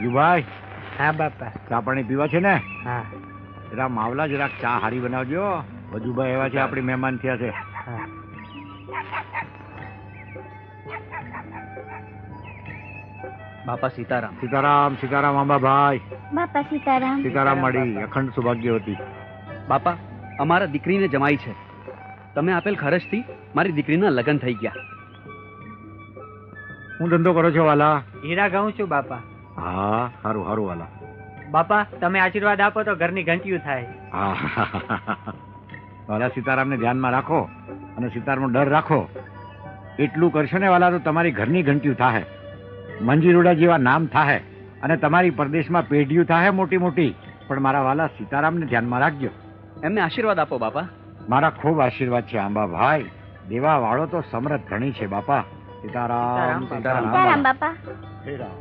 ભાઈ, હા બાપા. ચા પાણી પીવા છે ને? હા જરા માવલા જરાક ચા હારી બનાવજો. વજુભાઈ એવા છે, આપણી મહેમાન થયા છે. હા. બાપા સીતારામ. સીતારામ સીતારામ આંબાભાઈ. બાપા સીતારામ. સીતારામ મળી અખંડ સૌભાગ્યવતી. બાપા, અમારા દીકરીને જમાઈ છે. તમે આપેલ ખર્ચથી મારી દીકરીના લગ્ન થઈ ગયા. હું ધંધો કરો છો વાલા? હીરા ઘઉં છું બાપા. હા, સારું સારું વાલા. બાપા તમે આશીર્વાદ આપો તો ઘરની ઘંટીયું થાય. હા વાલા, સીતારામને ધ્યાનમાં રાખો અને સીતારામનો ડર રાખો. એટલું કરશો ને વાલા તો તમારી ઘરની ઘંટીયું થાય, મંજીરોડા જેવા નામ થાય અને તમારી પરદેશમાં પેઢીયું થાય મોટી મોટી. પણ મારા વાલા સીતારામને ધ્યાનમાં રાખજો. એમને આશીર્વાદ આપો બાપા. મારા ખૂબ આશીર્વાદ છે આંબાભાઈ. દેવા વાળો તો સમૃદ્ધ ધણી છે બાપા. સીતારામ સીતારામ, સીતારામ બાપા. શ્રી રામ.